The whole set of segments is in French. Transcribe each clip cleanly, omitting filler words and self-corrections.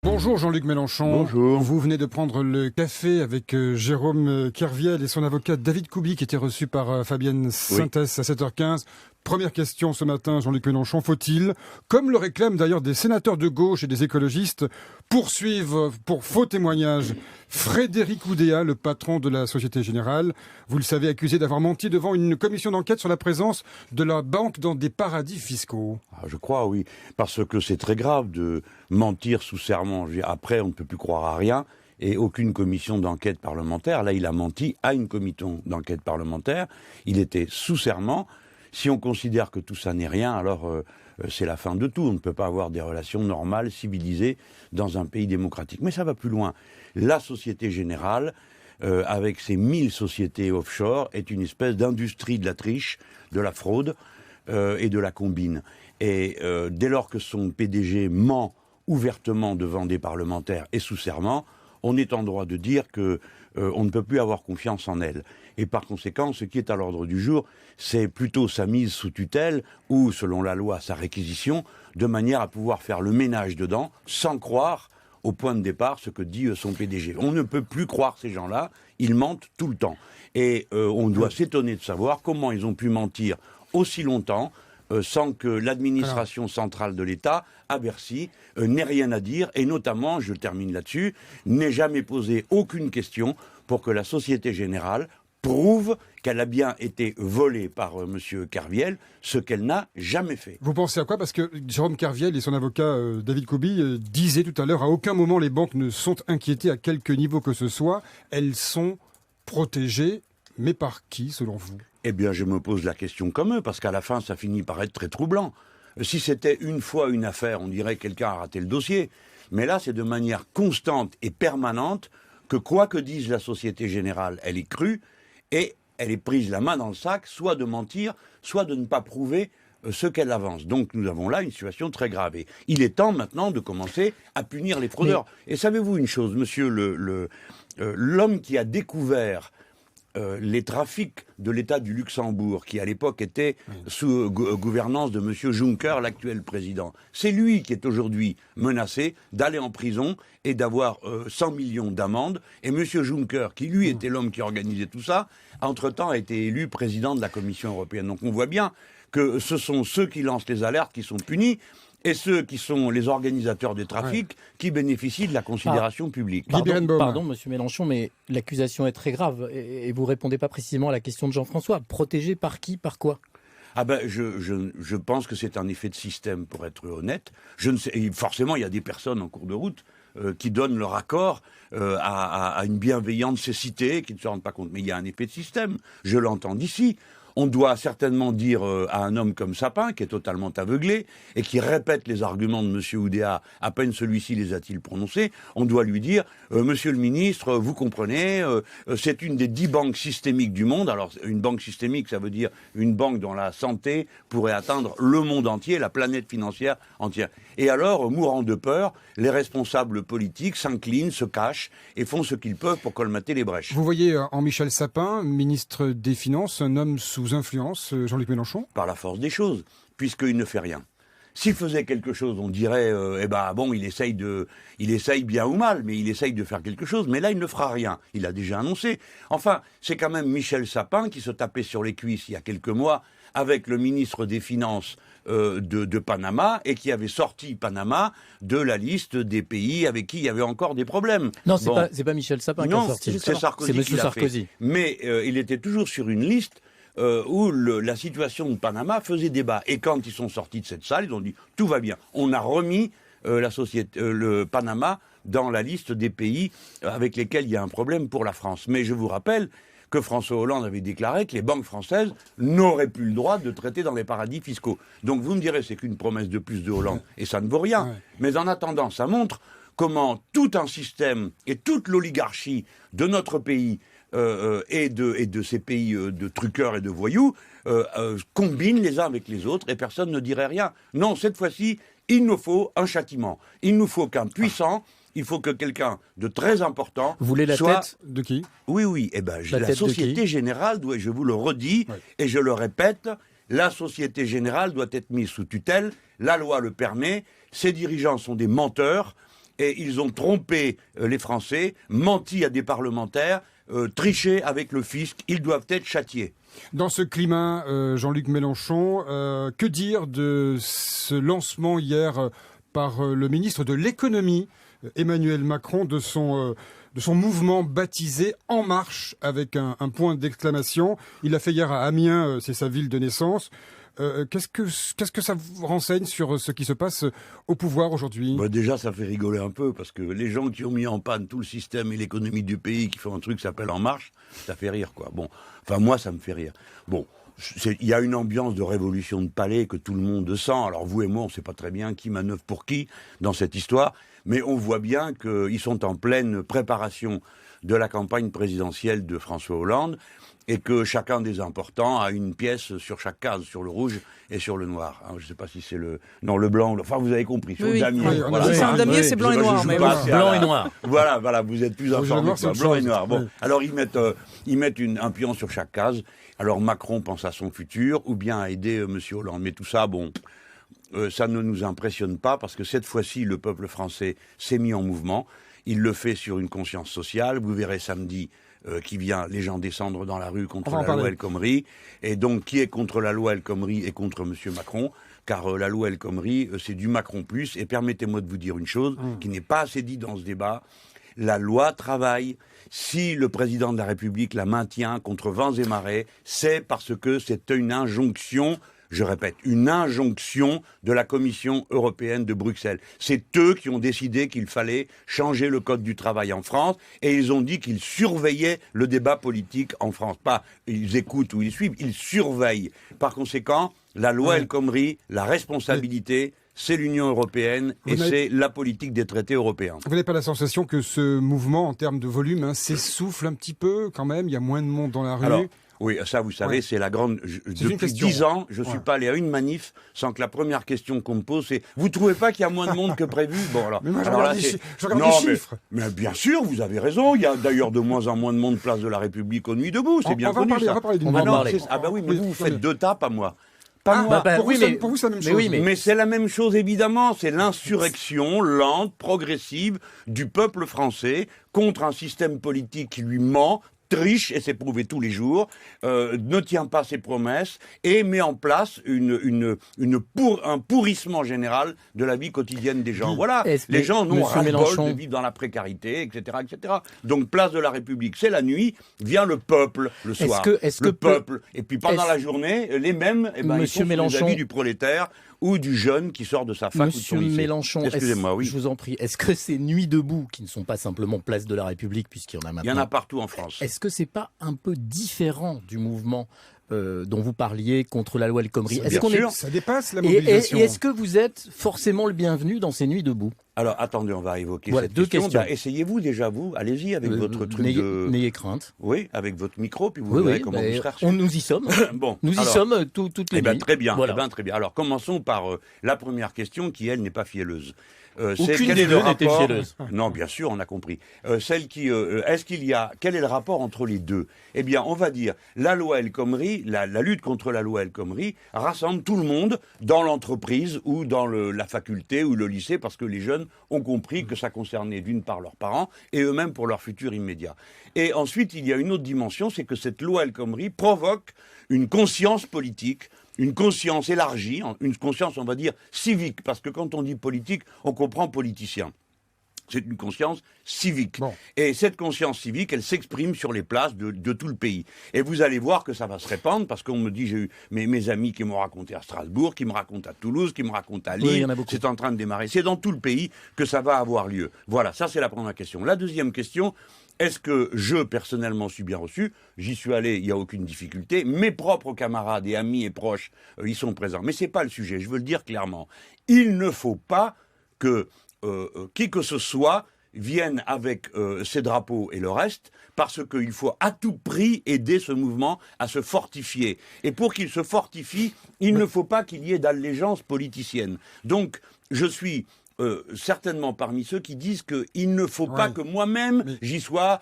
Bonjour Jean-Luc Mélenchon. Bonjour. Vous venez de prendre le café avec Jérôme Kerviel et son avocat David Couby qui était reçu par Fabienne Sintès à 7h15. Première question ce matin, Jean-Luc Mélenchon, faut-il, comme le réclament d'ailleurs des sénateurs de gauche et des écologistes, poursuivre pour faux témoignage Frédéric Oudéa, le patron de la Société Générale, vous le savez, accusé d'avoir menti devant une commission d'enquête sur la présence de la banque dans des paradis fiscaux? Je crois, oui, parce que c'est très grave de mentir sous serment. Après, on ne peut plus croire à rien. Et aucune commission d'enquête parlementaire. Là, il a menti à une commission d'enquête parlementaire. Il était sous serment. Si on considère que tout ça n'est rien, alors c'est la fin de tout. On ne peut pas avoir des relations normales, civilisées, dans un pays démocratique. Mais ça va plus loin. La Société Générale, avec ses 1000 sociétés offshore, est une espèce d'industrie de la triche, de la fraude et de la combine. Et dès lors que son PDG ment ouvertement devant des parlementaires et sous serment, on est en droit de dire que on ne peut plus avoir confiance en elle. Et par conséquent, ce qui est à l'ordre du jour, c'est plutôt sa mise sous tutelle ou, selon la loi, sa réquisition, de manière à pouvoir faire le ménage dedans, sans croire au point de départ ce que dit son PDG. On ne peut plus croire ces gens-là, ils mentent tout le temps. Et on doit s'étonner de savoir comment ils ont pu mentir aussi longtemps, sans que l'administration centrale de l'État, à Bercy, n'ait rien à dire, et notamment, je termine là-dessus, n'ait jamais posé aucune question pour que la Société Générale prouve qu'elle a bien été volée par M. Kerviel, ce qu'elle n'a jamais fait. Vous pensez à quoi? Parce que Jérôme Kerviel et son avocat David Couby disaient tout à l'heure, à aucun moment les banques ne sont inquiétées à quelque niveau que ce soit, elles sont protégées, mais par qui, selon vous? Eh bien, je me pose la question comme eux, parce qu'à la fin, ça finit par être très troublant. Si c'était une fois une affaire, on dirait que quelqu'un a raté le dossier. Mais là, c'est de manière constante et permanente que quoi que dise la Société Générale, elle est crue et elle est prise la main dans le sac, soit de mentir, soit de ne pas prouver ce qu'elle avance. Donc nous avons là une situation très grave. Et il est temps maintenant de commencer à punir les fraudeurs. Et savez-vous une chose, monsieur, l'homme qui a découvert les trafics de l'État du Luxembourg, qui à l'époque était sous gouvernance de M. Juncker, l'actuel président. C'est lui qui est aujourd'hui menacé d'aller en prison et d'avoir 100 millions d'amendes. Et M. Juncker, qui lui était l'homme qui organisait tout ça, entre-temps a été élu président de la Commission européenne. Donc on voit bien que ce sont ceux qui lancent les alertes qui sont punis, et ceux qui sont les organisateurs des trafics qui bénéficient de la considération publique. Pardon, monsieur Mélenchon, mais l'accusation est très grave et vous ne répondez pas précisément à la question de Jean-François. Protégé par qui, par quoi? Je pense que c'est un effet de système, pour être honnête. Je ne sais, forcément, il y a des personnes en cours de route qui donnent leur accord à une bienveillante cécité, qui ne se rendent pas compte. Mais il y a un effet de système. Je l'entends d'ici. On doit certainement dire à un homme comme Sapin, qui est totalement aveuglé, et qui répète les arguments de M. Oudéa, à peine celui-ci les a-t-il prononcés, on doit lui dire, Monsieur le ministre, vous comprenez, c'est une des 10 banques systémiques du monde. Alors, une banque systémique, ça veut dire une banque dont la santé pourrait atteindre le monde entier, la planète financière entière. Et alors, mourant de peur, les responsables politiques s'inclinent, se cachent, et font ce qu'ils peuvent pour colmater les brèches. Vous voyez en Michel Sapin, ministre des Finances, un homme sous influence, Jean-Luc Mélenchon? Par la force des choses, puisqu'il ne fait rien. S'il faisait quelque chose, on dirait, il essaye bien ou mal, mais il essaye de faire quelque chose. Mais là, il ne fera rien. Il a déjà annoncé. Enfin, c'est quand même Michel Sapin qui se tapait sur les cuisses il y a quelques mois avec le ministre des Finances de Panama, et qui avait sorti Panama de la liste des pays avec qui il y avait encore des problèmes. Non, c'est pas Michel Sapin qui a sorti. C'est Sarkozy. C'est M. Sarkozy. Mais il était toujours sur une liste où la situation de Panama faisait débat. Et quand ils sont sortis de cette salle, ils ont dit tout va bien. On a remis le Panama dans la liste des pays avec lesquels il y a un problème pour la France. Mais je vous rappelle que François Hollande avait déclaré que les banques françaises n'auraient plus le droit de traiter dans les paradis fiscaux. Donc vous me direz, c'est qu'une promesse de plus de Hollande, et ça ne vaut rien. Ouais. Mais en attendant, ça montre comment tout un système et toute l'oligarchie de notre pays et de ces pays de truqueurs et de voyous combinent les uns avec les autres, et personne ne dirait rien. Non, cette fois-ci, il nous faut un châtiment. Il nous faut qu'un puissant... Il faut que quelqu'un de très important Vous voulez la tête de qui? Oui. La Société Générale doit, je vous le redis, et je le répète, la Société Générale doit être mise sous tutelle. La loi le permet. Ses dirigeants sont des menteurs. et ils ont trompé les Français, menti à des parlementaires, triché avec le fisc. Ils doivent être châtiés. Dans ce climat, Jean-Luc Mélenchon, que dire de ce lancement hier par le ministre de l'économie, Emmanuel Macron, de son mouvement baptisé En Marche, avec un point d'exclamation. Il l'a fait hier à Amiens, c'est sa ville de naissance. Qu'est-ce que ça vous renseigne sur ce qui se passe au pouvoir aujourd'hui ? Déjà, ça fait rigoler un peu, parce que les gens qui ont mis en panne tout le système et l'économie du pays, qui font un truc qui s'appelle En Marche, ça fait rire, quoi. Bon, enfin, moi, ça me fait rire. Bon, il y a une ambiance de révolution de palais que tout le monde sent. Alors, vous et moi, on ne sait pas très bien qui manœuvre pour qui dans cette histoire, mais on voit bien qu'ils sont en pleine préparation de la campagne présidentielle de François Hollande, et que chacun des importants a une pièce sur chaque case, sur le rouge et sur le noir. Alors, je ne sais pas si c'est le blanc, enfin vous avez compris, sur le damier. Oui, voilà. Si c'est un damier, c'est blanc et noir. Mais blanc et noir. Voilà, vous êtes plus informés que moi. Blanc et noir. Bon, alors ils mettent un pion sur chaque case. Alors Macron pense à son futur, ou bien à aider M. Hollande. Mais tout ça, bon, ça ne nous impressionne pas, parce que cette fois-ci, le peuple français s'est mis en mouvement. Il le fait sur une conscience sociale. Vous verrez samedi qui vient les gens descendre dans la rue contre la loi El Khomri. Et donc, qui est contre la loi El Khomri et contre M. Macron, car la loi El Khomri, c'est du Macron plus. Et permettez-moi de vous dire une chose qui n'est pas assez dit dans ce débat. La loi travail. Si le président de la République la maintient contre vents et marées, c'est parce que c'est une injonction. Je répète, une injonction de la Commission européenne de Bruxelles. C'est eux qui ont décidé qu'il fallait changer le code du travail en France, et ils ont dit qu'ils surveillaient le débat politique en France. Pas ils écoutent ou ils suivent, ils surveillent. Par conséquent, la loi El Khomri, la responsabilité, c'est l'Union européenne et c'est la politique des traités européens. Vous n'avez pas la sensation que ce mouvement, en termes de volume, s'essouffle un petit peu quand même ? Il y a moins de monde dans la rue. Alors, oui, ça, vous savez, c'est la grande... Depuis 10 ans, je ne suis pas allé à une manif sans que la première question qu'on me pose, c'est « Vous ne trouvez pas qu'il y a moins de monde que prévu ?» Bon, alors, mais moi, je regarde les chiffres. Mais bien sûr, vous avez raison. Il y a d'ailleurs de moins en moins de monde place de la République aux Nuits debout. C'est bien connu, ça. On va parler. Ah bah oui, mais vous faites deux tapes à moi. Pour vous, c'est la même chose. Mais c'est la même chose, évidemment. C'est l'insurrection lente, progressive du peuple français contre un système politique qui lui ment, triche, et c'est prouvé tous les jours, ne tient pas ses promesses et met en place un pourrissement général de la vie quotidienne des gens. Voilà, les gens n'ont ras-le-bol de vivre dans la précarité, etc., etc. Donc, place de la République, c'est la nuit, vient le peuple le soir. Le peuple. Et puis pendant la journée, les mêmes, ils sont les amis du prolétaire ou du jeune qui sort de sa fac ou de son lycée. Monsieur Mélenchon, excusez-moi, oui. Je vous en prie, est-ce que ces nuits debout, qui ne sont pas simplement place de la République, puisqu'il y en a maintenant... Il y en a partout en France. Est-ce que c'est pas un peu différent du mouvement dont vous parliez contre la loi El Khomri? Ça dépasse la mobilisation. Et est-ce que vous êtes forcément le bienvenu dans ces nuits debout? Alors, attendez, on va évoquer cette deux question. questions. Essayez-vous déjà, vous, allez-y avec votre truc N'ayez crainte. Oui, avec votre micro, puis vous verrez comment vous serez reçu. Nous y sommes. Bon, nous y sommes toutes les nuits. Très bien, voilà. Très bien. Alors, commençons par la première question qui, elle, n'est pas fielleuse. Aucune des deux n'était fielleuse. Non, bien sûr, on a compris. Quel est le rapport entre les deux? Eh bien, on va dire, la loi El Khomri, la lutte contre la loi El Khomri rassemble tout le monde dans l'entreprise ou dans la faculté ou le lycée, parce que les jeunes ont compris que ça concernait d'une part leurs parents et eux-mêmes pour leur futur immédiat. Et ensuite, il y a une autre dimension, c'est que cette loi El Khomri provoque une conscience politique, une conscience élargie, une conscience, on va dire, civique, parce que quand on dit politique, on comprend politicien. C'est une conscience civique. Bon. Et cette conscience civique, elle s'exprime sur les places de tout le pays. Et vous allez voir que ça va se répandre, parce qu'on me dit, j'ai eu mes amis qui m'ont raconté à Strasbourg, qui me racontent à Toulouse, qui me racontent à Lille. Oui, c'est en train de démarrer. C'est dans tout le pays que ça va avoir lieu. Voilà, ça c'est la première question. La deuxième question, est-ce que je, personnellement, suis bien reçu? J'y suis allé, il n'y a aucune difficulté. Mes propres camarades et amis et proches, ils sont présents. Mais ce n'est pas le sujet, je veux le dire clairement. Il ne faut pas que qui que ce soit vienne avec ses drapeaux et le reste, parce qu'il faut à tout prix aider ce mouvement à se fortifier. Et pour qu'il se fortifie, il ne faut pas qu'il y ait d'allégeance politicienne. Donc, je suis certainement parmi ceux qui disent qu'il ne faut pas que moi-même j'y sois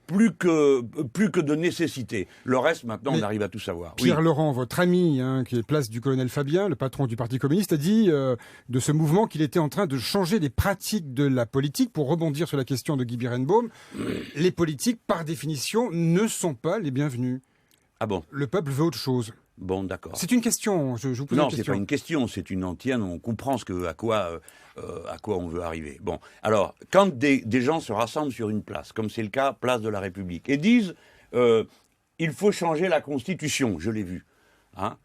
plus que de nécessité. Le reste, maintenant, on arrive à tout savoir. Pierre Laurent, votre ami, qui est place du colonel Fabien, le patron du Parti communiste, a dit de ce mouvement qu'il était en train de changer les pratiques de la politique. Pour rebondir sur la question de Guy Birenbaum, les politiques, par définition, ne sont pas les bienvenus. Ah bon? Le peuple veut autre chose. Bon, d'accord. C'est une question, je vous pose une question. Non, c'est pas une question, c'est une entière, on comprend à quoi on veut arriver. Bon, alors, quand des gens se rassemblent sur une place, comme c'est le cas, place de la République, et disent il faut changer la Constitution, je l'ai vu, hein,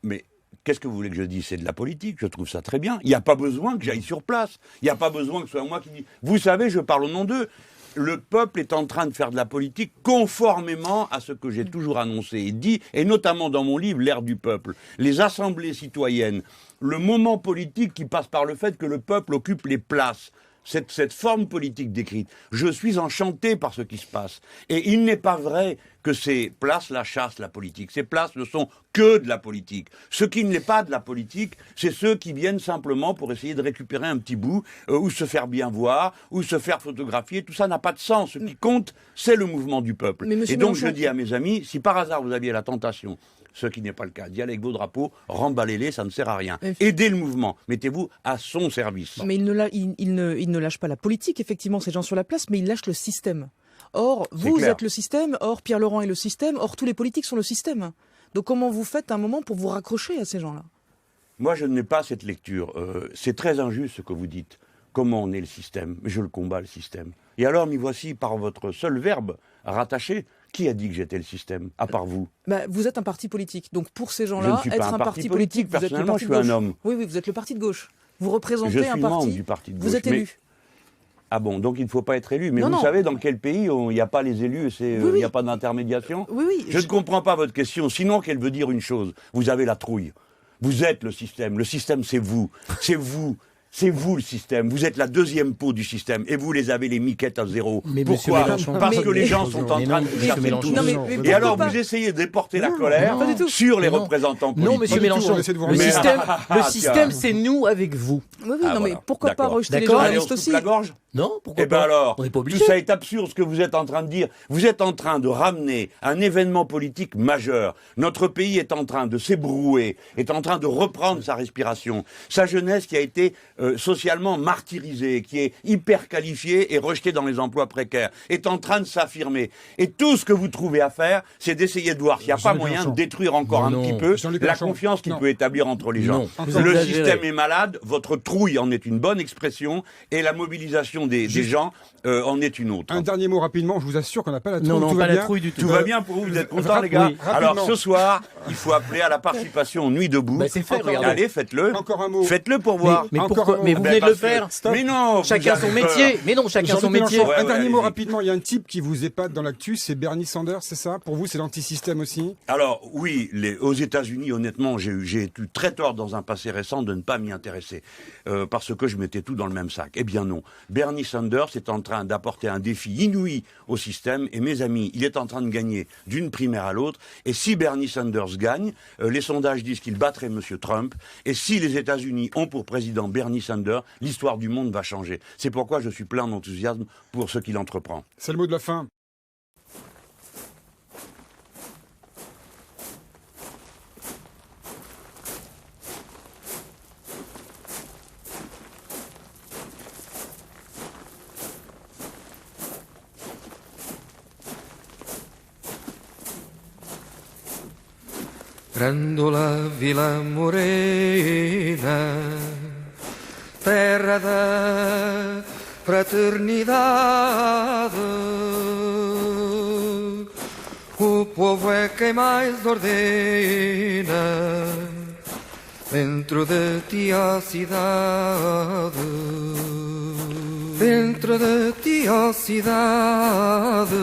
mais qu'est-ce que vous voulez que je dise? C'est de la politique, je trouve ça très bien. Il n'y a pas besoin que j'aille sur place, il n'y a pas besoin que ce soit moi qui dise. Vous savez, je parle au nom d'eux. Le peuple est en train de faire de la politique conformément à ce que j'ai toujours annoncé et dit, et notamment dans mon livre, L'ère du peuple. Les assemblées citoyennes, le moment politique qui passe par le fait que le peuple occupe les places, cette forme politique décrite. Je suis enchanté par ce qui se passe. Et il n'est pas vrai que ces places la chassent la politique. Ces places ne sont que de la politique. Ce qui n'est pas de la politique, c'est ceux qui viennent simplement pour essayer de récupérer un petit bout, ou se faire bien voir, ou se faire photographier. Tout ça n'a pas de sens. Ce qui compte, c'est le mouvement du peuple. Et donc je dis à mes amis, si par hasard vous aviez la tentation, ce qui n'est pas le cas, d'y aller avec vos drapeaux, remballez-les, ça ne sert à rien. Aidez le mouvement, mettez-vous à son service. Mais il ne lâche pas la politique, effectivement, ces gens sur la place, mais il lâche le système. Or, vous êtes le système, or Pierre Laurent est le système, or tous les politiques sont le système. Donc comment vous faites un moment pour vous raccrocher à ces gens-là? Moi, je n'ai pas cette lecture. C'est très injuste ce que vous dites. Comment on est le système? Je le combats, le système. Et alors, m'y voici par votre seul verbe, rattaché. Qui a dit que j'étais le système, à part vous? Vous êtes un parti politique. Donc pour ces gens-là, être un parti politique, vous êtes le personnellement, parti je de suis gauche. un homme. Oui, vous êtes le parti de gauche. Vous représentez je suis un membre parti. Du parti de gauche. Vous êtes élu. Ah bon, donc il ne faut pas être élu. Mais non, vous savez, dans quel pays il n'y a pas les élus, il n'y a pas d'intermédiation? Oui. Je ne comprends pas votre question, sinon qu'elle veut dire une chose. Vous avez la trouille. Vous êtes le système. Le système, c'est vous. C'est vous. C'est vous le système, vous êtes la deuxième peau du système et vous les avez les miquettes à zéro. Mais pourquoi? Parce que les gens sont en train de vous chercher tous. Et alors vous essayez de déporter la colère sur les représentants politiques. Non, monsieur Mélenchon, le système c'est nous avec vous. Oui, non, mais pourquoi pas rejeter les journalistes aussi? La gorge? Non, pourquoi pas? Eh ben alors, on n'est pas obligé. Tout ça est absurde ce que vous êtes en train de dire. Vous êtes en train de ramener un événement politique majeur. Notre pays est en train de s'ébrouer, est en train de reprendre sa respiration. Sa jeunesse qui a été socialement martyrisée, qui est hyper qualifiée et rejetée dans les emplois précaires, est en train de s'affirmer. Et tout ce que vous trouvez à faire, c'est d'essayer de voir s'il n'y a pas moyen de détruire encore un petit peu la confiance qu'il peut établir entre les gens. Le système est malade, votre trouille en est une bonne expression, et la mobilisation des gens en est une autre. Un dernier mot rapidement, je vous assure qu'on n'a pas la trouille. Non, pas la trouille du tout. Tout va bien pour vous, vous êtes contents les gars? Alors ce soir, il faut appeler à la participation Nuit debout. C'est fait, regardez. Allez, faites-le. Encore un mot. Faites-le pour voir. Mais pourquoi? Mais vous venez de le faire. Mais non. Chacun son métier. Mais non, chacun son métier. Un dernier mot rapidement, il y a un type qui vous épate dans l'actu, c'est Bernie Sanders, c'est ça? Pour vous, c'est l'antisystème aussi? Alors oui, aux États-Unis, honnêtement, j'ai eu très tort dans un passé récent de ne pas m'y intéresser parce que je mettais tout dans le même sac. Eh bien non. Bernie Sanders est en train d'apporter un défi inouï au système et mes amis, il est en train de gagner d'une primaire à l'autre. Et si Bernie Sanders gagne, les sondages disent qu'il battrait M. Trump. Et si les États-Unis ont pour président Bernie Sanders, l'histoire du monde va changer. C'est pourquoi je suis plein d'enthousiasme pour ce qu'il entreprend. C'est le mot de la fin. Grandola Vila Morena, terra da fraternidade, o povo é quem mais ordena, dentro de ti a cidade, dentro de ti a cidade.